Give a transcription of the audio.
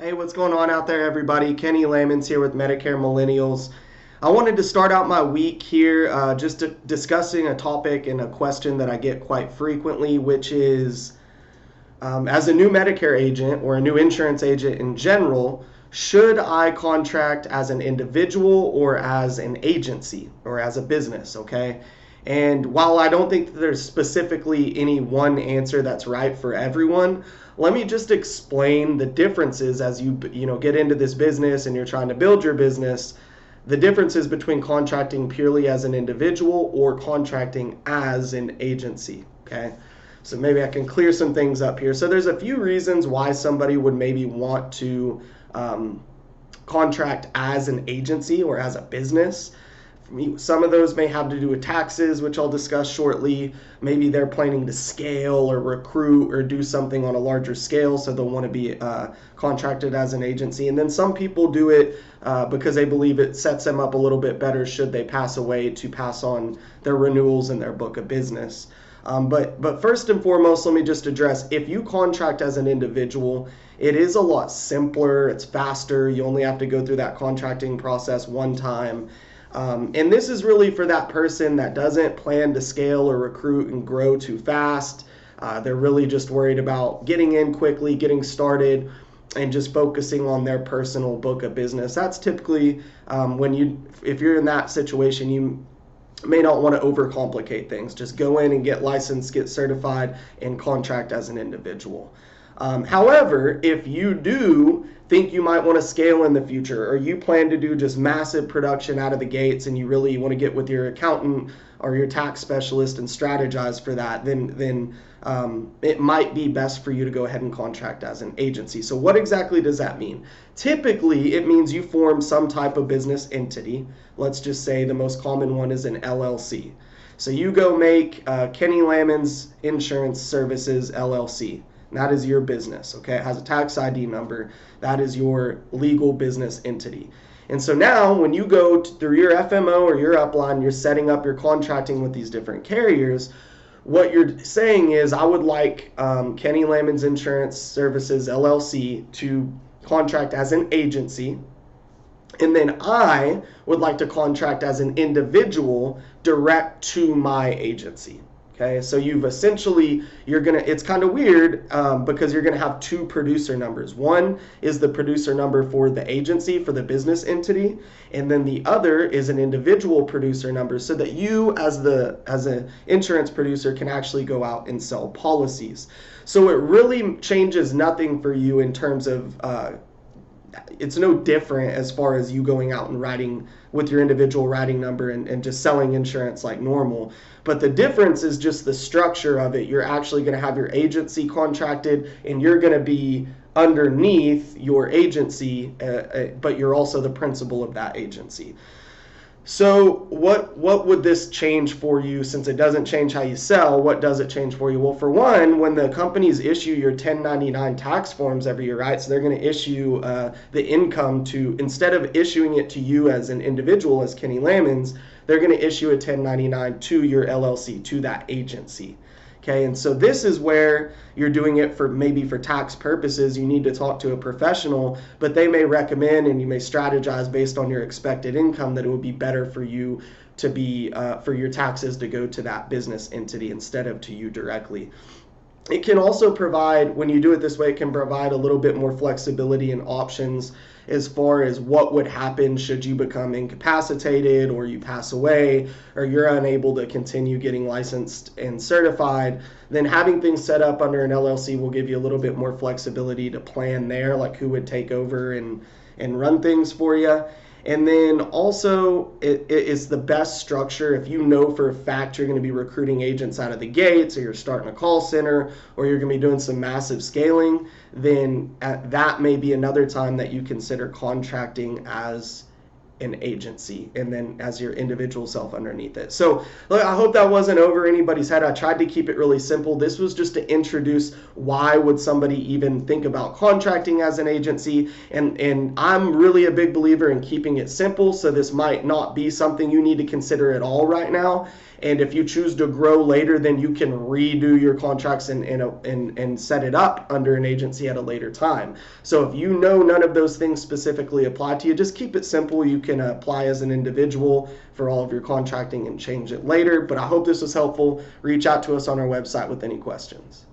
Hey, what's going on out there, everybody? Kenny Layman's here with Medicare Millennials. I wanted to start out my week here discussing a topic and a question that I get quite frequently, which is as a new Medicare agent or a new insurance agent in general, should I contract as an individual or as an agency or as a business? Okay. And while I don't think that there's specifically any one answer that's right for everyone, let me just explain the differences as you get into this business and you're trying to build your business, the differences between contracting purely as an individual or contracting as an agency. Okay. So maybe I can clear some things up here. So there's a few reasons why somebody would maybe want to contract as an agency or as a business. Some of those may have to do with taxes, which I'll discuss shortly. Maybe they're planning to scale or recruit or do something on a larger scale, so they'll want to be contracted as an agency. And then some people do it because they believe it sets them up a little bit better should they pass away, to pass on their renewals in their book of business. But first and foremost, let me just address, if you contract as an individual, it is a lot simpler, it's faster, you only have to go through that contracting process one time. And this is really for that person that doesn't plan to scale or recruit and grow too fast. They're really just worried about getting in quickly, getting started, and just focusing on their personal book of business. That's typically if you're in that situation, you may not want to overcomplicate things. Just go in and get licensed, get certified, and contract as an individual. However, if you do think you might want to scale in the future, or you plan to do just massive production out of the gates and you really want to get with your accountant or your tax specialist and strategize for that, then it might be best for you to go ahead and contract as an agency. So what exactly does that mean? Typically, it means you form some type of business entity. Let's just say the most common one is an LLC. So you go make Kenny Layman's Insurance Services LLC. That is your business, okay? It has a tax ID number. That is your legal business entity. And so now when you go through your FMO or your upline, you're setting up your contracting with these different carriers, what you're saying is, I would like Kenny Layman's Insurance Services LLC to contract as an agency, and then I would like to contract as an individual direct to my agency. Okay, so it's kind of weird because you're gonna have two producer numbers. One is the producer number for the agency, for the business entity, and then the other is an individual producer number, so that you as an insurance producer can actually go out and sell policies. So it really changes nothing for you in terms of it's no different as far as you going out and writing with your individual writing number and just selling insurance like normal. But the difference is just the structure of it. You're actually going to have your agency contracted, and you're going to be underneath your agency, but you're also the principal of that agency. So what would this change for you? Since it doesn't change how you sell, what does it change for you? Well, for one, when the companies issue your 1099 tax forms every year, right? So they're going to issue the income instead of issuing it to you as an individual, as Kenny Layman's, they're going to issue a 1099 to your LLC, to that agency. Okay, and so this is where you're doing it for tax purposes. You need to talk to a professional, but they may recommend, and you may strategize based on your expected income, that it would be better for you to be for your taxes to go to that business entity instead of to you directly. It can also provide, when you do it this way, it can provide a little bit more flexibility and options as far as what would happen should you become incapacitated, or you pass away, or you're unable to continue getting licensed and certified. Then having things set up under an LLC will give you a little bit more flexibility to plan there, like who would take over and run things for you. And then also, it is the best structure if you know for a fact you're going to be recruiting agents out of the gates, or you're starting a call center, or you're going to be doing some massive scaling. Then that may be another time that you consider contracting as an agency, and then as your individual self underneath it. So look, I hope that wasn't over anybody's head. I tried to keep it really simple. This was just to introduce why would somebody even think about contracting as an agency, and I'm really a big believer in keeping it simple, so this might not be something you need to consider at all right now. And if you choose to grow later, then you can redo your contracts and set it up under an agency at a later time. So if you know none of those things specifically apply to you, just keep it simple. You can apply as an individual for all of your contracting and change it later. But I hope this was helpful. Reach out to us on our website with any questions.